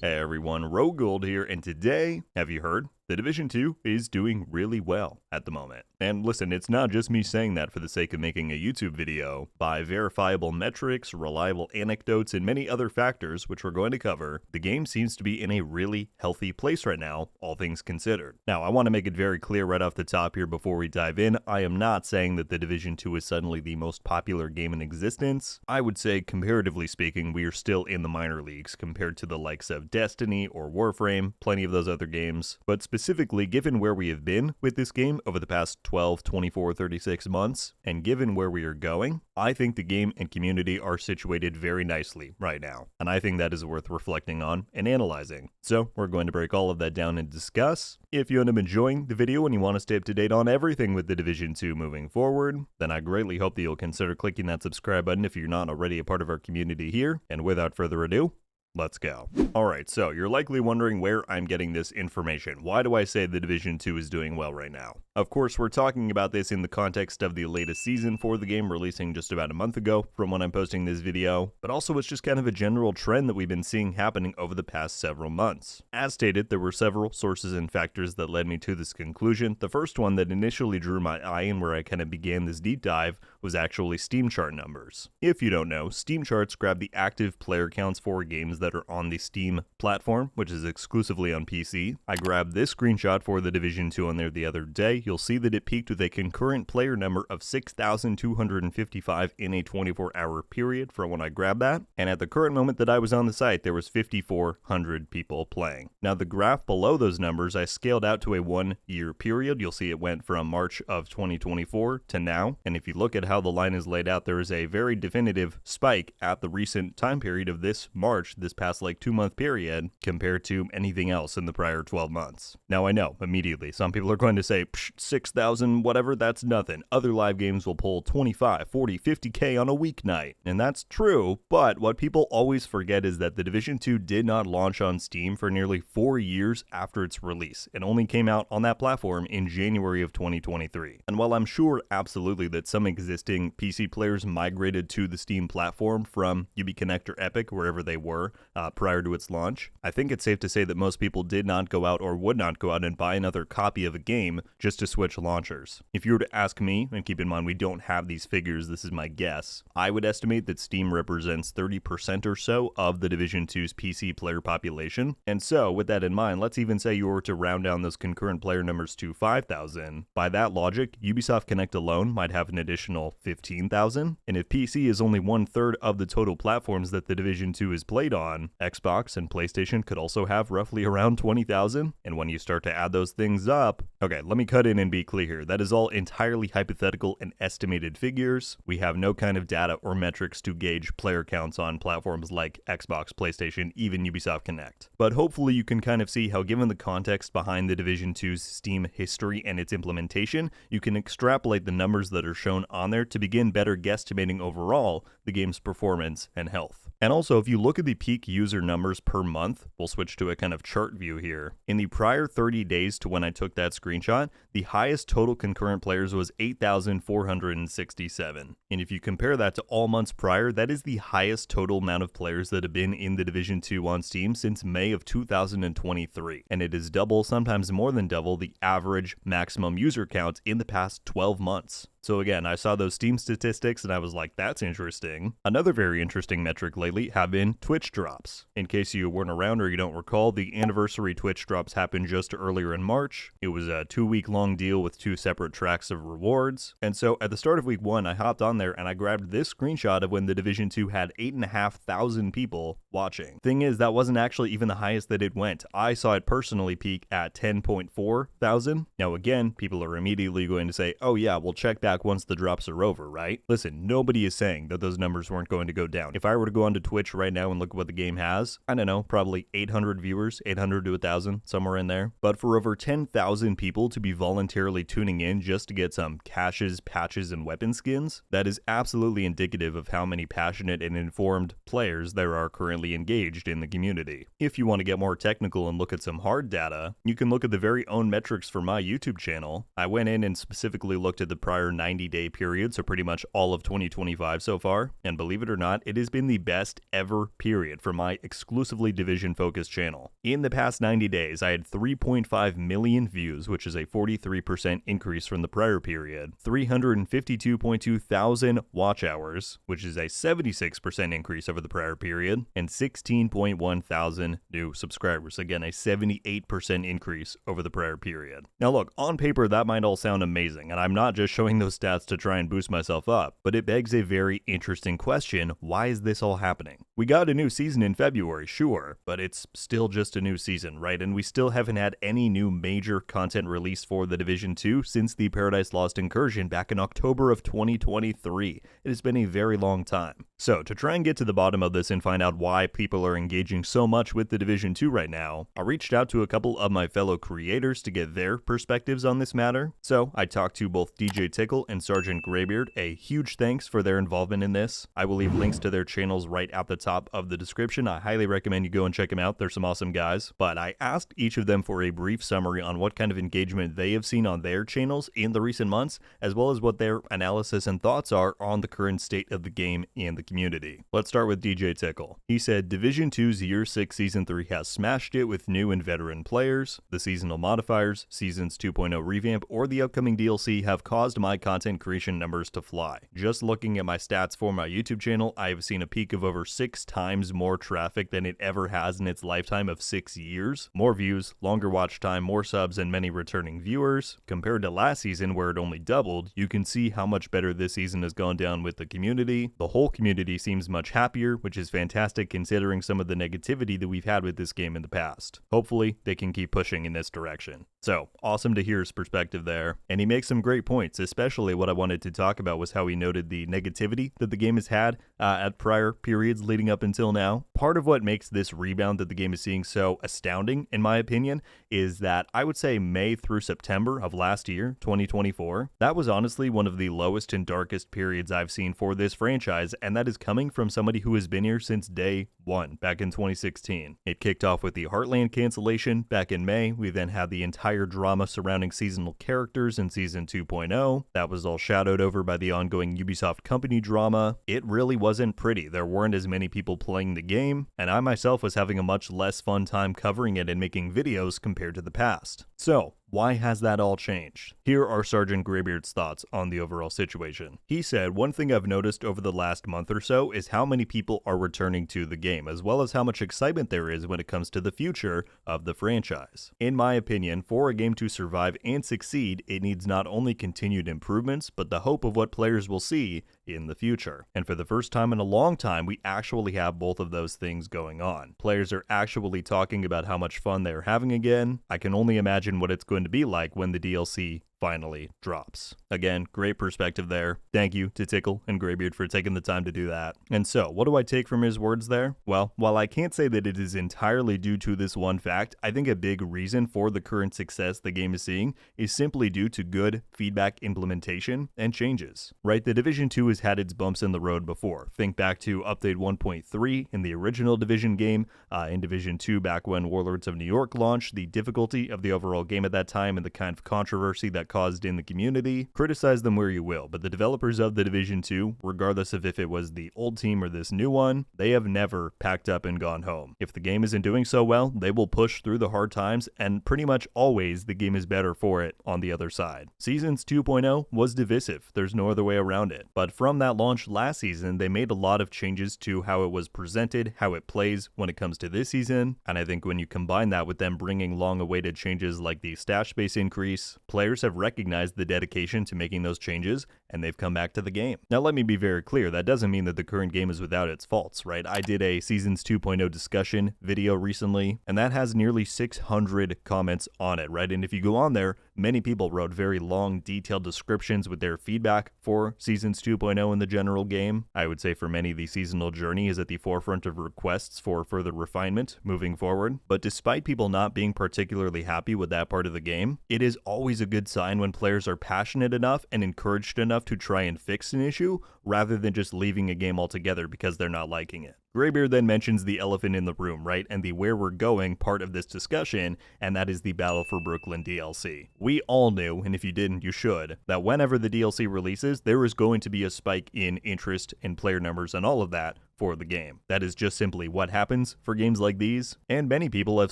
Hey everyone, RogueGold here, and today, have you heard? The Division 2 is doing really well at the moment. And listen, it's not just me saying that for the sake of making a YouTube video. By verifiable metrics, reliable anecdotes, and many other factors which we're going to cover, the game seems to be in a really healthy place right now, all things considered. Now, I want to make it very clear right off the top here before we dive in, I am not saying that the Division 2 is suddenly the most popular game in existence. I would say, comparatively speaking, we are still in the minor leagues compared to the likes of Destiny or Warframe, plenty of those other games, but specifically given where we have been with this game over the past 12, 24, 36 months, and given where we are going, I think the game and community are situated very nicely right now, and I think that is worth reflecting on and analyzing. So we're going to break all of that down and discuss. If you end up enjoying the video and you want to stay up to date on everything with the Division 2 moving forward, then I greatly hope that you'll consider clicking that subscribe button if you're not already a part of our community here, and without further ado, let's go. Alright, so you're likely wondering where I'm getting this information. Why do I say the Division 2 is doing well right now? Of course, we're talking about this in the context of the latest season for the game releasing just about a month ago from when I'm posting this video, but also it's just kind of a general trend that we've been seeing happening over the past several months. As stated, there were several sources and factors that led me to this conclusion. The first one that initially drew my eye and where I kind of began this deep dive was actually Steam chart numbers. If you don't know, Steam charts grab the active player counts for games that are on the Steam platform, which is exclusively on PC. I grabbed this screenshot for the Division 2 on there the other day. You'll see that it peaked with a concurrent player number of 6,255 in a 24-hour period from when I grabbed that. And at the current moment that I was on the site, there was 5,400 people playing. Now the graph below those numbers, I scaled out to a 1-year period. You'll see it went from March of 2024 to now. And if you look at how the line is laid out, there is a very definitive spike at the recent time period of this March, this past like 2-month period, compared to anything else in the prior 12 months. Now I know, immediately, some people are going to say, 6,000, whatever, that's nothing. Other live games will pull 25, 40, 50k on a weeknight. And that's true, but what people always forget is that the Division 2 did not launch on Steam for nearly 4 years after its release. It only came out on that platform in January of 2023. And while I'm sure absolutely that some existing PC players migrated to the Steam platform from Ubisoft or Epic, wherever they were, prior to its launch, I think it's safe to say that most people did not go out or would not go out and buy another copy of a game just to switch launchers. If you were to ask me, and keep in mind we don't have these figures, this is my guess, I would estimate that Steam represents 30% or so of the Division 2's PC player population. And so, with that in mind, let's even say you were to round down those concurrent player numbers to 5,000. By that logic, Ubisoft Connect alone might have an additional 15,000. And if PC is only 1/3 of the total platforms that the Division 2 is played on, Xbox and PlayStation could also have roughly around 20,000. And when you start to add those things up, okay, let me cut in and be clear here. That is all entirely hypothetical and estimated figures. We have no kind of data or metrics to gauge player counts on platforms like Xbox, PlayStation, even Ubisoft Connect. But hopefully you can kind of see how, given the context behind the Division 2's Steam history and its implementation, you can extrapolate the numbers that are shown on there to begin better guesstimating overall the game's performance and health. And also, if you look at the peak user numbers per month, we'll switch to a kind of chart view here. In the prior 30 days to when I took that screenshot, the highest total concurrent players was 8,467. And if you compare that to all months prior, that is the highest total amount of players that have been in the Division 2 on Steam since May of 2023. And it is double, sometimes more than double, the average maximum user count in the past 12 months. So again, I saw those Steam statistics and I was like, that's interesting. Another very interesting metric lately have been Twitch drops. In case you weren't around or you don't recall, the anniversary Twitch drops happened just earlier in March. It was a 2-week-long deal with 2 separate tracks of rewards. And so at the start of week 1, I hopped on there and I grabbed this screenshot of when the Division 2 had 8,500 people watching. Thing is, that wasn't actually even the highest that it went. I saw it personally peak at 10.4 thousand. Now again, people are immediately going to say, oh yeah, we'll check back once the drops are over, right? Listen, nobody is saying that those numbers weren't going to go down. If I were to go onto Twitch right now and look at what the game has, I don't know, probably 800 viewers, 800 to 1,000, somewhere in there. But for over 10,000 people to be voluntarily tuning in just to get some caches, patches, and weapon skins, that is absolutely indicative of how many passionate and informed players there are currently engaged in the community. If you want to get more technical and look at some hard data, you can look at the very own metrics for my YouTube channel. I went in and specifically looked at the prior 90-day period, so pretty much all of 2025 so far, and believe it or not, it has been the best ever period for my exclusively Division-focused channel. In the past 90 days, I had 3.5 million views, which is a 43% increase from the prior period, 352.2 thousand watch hours, which is a 76% increase over the prior period, and 16.1 thousand new subscribers, again a 78% increase over the prior period. Now look, on paper that might all sound amazing, and I'm not just showing those stats to try and boost myself up, but it begs a very interesting question: why is this all happening? We got a new season in February, sure, but it's still just a new season, right? And we still haven't had any new major content released for the Division 2 since the Paradise Lost incursion back in October of 2023. It has been a very long time. So to try and get to the bottom of this and find out why people are engaging so much with the Division 2 right now, I reached out to a couple of my fellow creators to get their perspectives on this matter. So I talked to both DJTickle and Sergeant Greybeard. A huge thanks for their involvement in this. I will leave links to their channels right at the top of the description. I highly recommend you go and check them out. They're some awesome guys. But I asked each of them for a brief summary on what kind of engagement they have seen on their channels in the recent months, as well as what their analysis and thoughts are on the current state of the game and the community. Let's start with DJTickle. He said Division 2's Year 6 Season 3 has smashed it with new and veteran players. The seasonal modifiers, Seasons 2.0 revamp, or the upcoming DLC have caused my content creation numbers to fly. Just looking at my stats for my YouTube channel, I have seen a peak of over 6 times more traffic than it ever has in its lifetime of 6 years. More views, longer watch time, more subs, and many returning viewers. Compared to last season where it only doubled, you can see how much better this season has gone down with the community. The whole community seems much happier, which is fantastic considering some of the negativity that we've had with this game in the past. Hopefully, they can keep pushing in this direction. So, awesome to hear his perspective there. And he makes some great points, especially what I wanted to talk about was how he noted the negativity that the game has had at prior periods leading up until now. Part of what makes this rebound that the game is seeing so astounding, in my opinion, is that I would say May through September of last year, 2024, that was honestly one of the lowest and darkest periods I've seen for this franchise, and that is coming from somebody who has been here since day one, back in 2016. It kicked off with the Heartland cancellation back in May. We then had the entire drama surrounding seasonal characters in Season 2.0. That was all shadowed over by the ongoing Ubisoft company drama. It really wasn't pretty. There weren't as many people playing the game, and I myself was having a much less fun time covering it and making videos compared to the past. So, why has that all changed? Here are Sergeant Greybeard's thoughts on the overall situation. He said, one thing I've noticed over the last month or so is how many people are returning to the game, as well as how much excitement there is when it comes to the future of the franchise. In my opinion, for a game to survive and succeed, it needs not only continued improvements, but the hope of what players will see in the future. And for the first time in a long time, we actually have both of those things going on. Players are actually talking about how much fun they're having again. I can only imagine what it's going to be like when the DLC finally drops. Again, great perspective there. Thank you to Tickle and Greybeard for taking the time to do that. And so, what do I take from his words there? Well, while I can't say that it is entirely due to this one fact, I think a big reason for the current success the game is seeing is simply due to good feedback implementation and changes. Right, the Division 2 has had its bumps in the road before. Think back to Update 1.3 in the original Division game, in Division 2 back when Warlords of New York launched, the difficulty of the overall game at that time and the kind of controversy that caused in the community. Criticize them where you will, but the developers of the Division 2, regardless of if it was the old team or this new one, they have never packed up and gone home. If the game isn't doing so well, they will push through the hard times, and pretty much always the game is better for it on the other side. Seasons 2.0 was divisive, there's no other way around it, but from that launch last season, they made a lot of changes to how it was presented, how it plays when it comes to this season, and I think when you combine that with them bringing long-awaited changes like the stash space increase, players have recognized the dedication to making those changes, and they've come back to the game. Now let me be very clear, that doesn't mean that the current game is without its faults, right? I did a Seasons 2.0 discussion video recently, and that has nearly 600 comments on it, right? And if you go on there, many people wrote very long, detailed descriptions with their feedback for Seasons 2.0 in the general game. I would say for many, the seasonal journey is at the forefront of requests for further refinement moving forward. But despite people not being particularly happy with that part of the game, it is always a good sign when players are passionate enough and encouraged enough to try and fix an issue rather than just leaving a game altogether because they're not liking it. Greybeard then mentions the elephant in the room, right, and the where we're going part of this discussion, and that is the Battle for Brooklyn DLC. We all knew, and if you didn't, you should, that whenever the DLC releases, there is going to be a spike in interest in player numbers and all of that for the game. That is just simply what happens for games like these, and many people have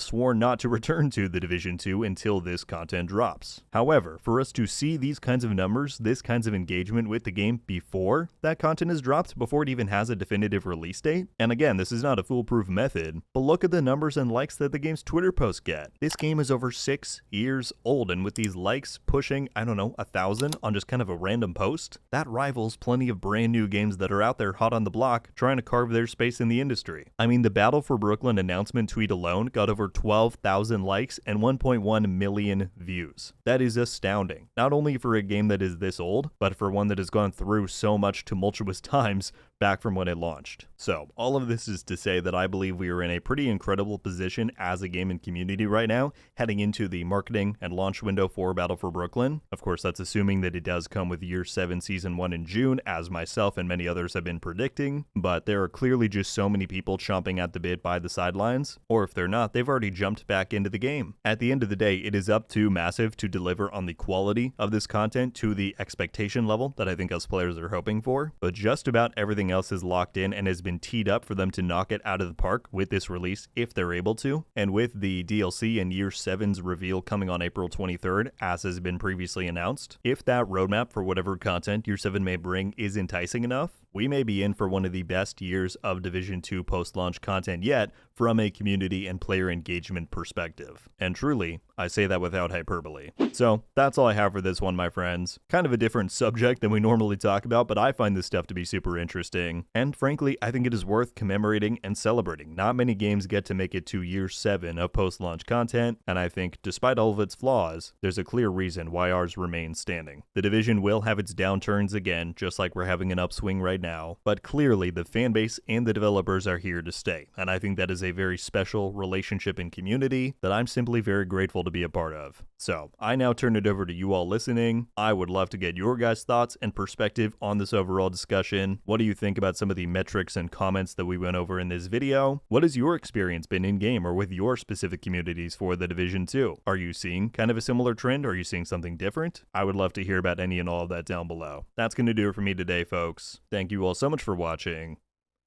sworn not to return to The Division 2 until this content drops. However, for us to see these kinds of numbers, this kinds of engagement with the game before that content is dropped, before it even has a definitive release date, and again, this is not a foolproof method, but look at the numbers and likes that the game's Twitter posts get. This game is over 6 years old, and with these likes pushing, I don't know, 1,000 on just kind of a random post, that rivals plenty of brand new games that are out there hot on the block trying to carve their space in the industry. I mean, the Battle for Brooklyn announcement tweet alone got over 12,000 likes and 1.1 million views. That is astounding, not only for a game that is this old, but for one that has gone through so much tumultuous times back from when it launched. So, all of this is to say that I believe we are in a pretty incredible position as a gaming community right now, heading into the marketing and launch window for Battle for Brooklyn. Of course, that's assuming that it does come with Year 7 Season 1 in June, as myself and many others have been predicting, but there are clearly just so many people chomping at the bit by the sidelines, or if they're not, they've already jumped back into the game. At the end of the day, it is up to Massive to deliver on the quality of this content to the expectation level that I think us players are hoping for, but just about everything else is locked in and has been teed up for them to knock it out of the park with this release if they're able to. And with the DLC and Year 7's reveal coming on April 23rd, as has been previously announced, if that roadmap for whatever content Year 7 may bring is enticing enough, we may be in for one of the best years of Division 2 post-launch content yet from a community and player engagement perspective. And truly, I say that without hyperbole. So, that's all I have for this one, my friends. Kind of a different subject than we normally talk about, but I find this stuff to be super interesting. And frankly, I think it is worth commemorating and celebrating. Not many games get to make it to Year 7 of post-launch content, and I think, despite all of its flaws, there's a clear reason why ours remains standing. The Division will have its downturns again, just like we're having an upswing right now, but clearly the fanbase and the developers are here to stay, and I think that is a very special relationship and community that I'm simply very grateful to be a part of. So, I now turn it over to you all listening. I would love to get your guys' thoughts and perspective on this overall discussion. What do you think about some of the metrics and comments that we went over in this video? What has your experience been in-game or with your specific communities for The Division 2? Are you seeing kind of a similar trend? Or are you seeing something different? I would love to hear about any and all of that down below. That's going to do it for me today, folks. Thank you all so much for watching.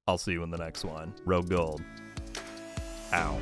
I'll see you in the next one. RogueGold. Ow.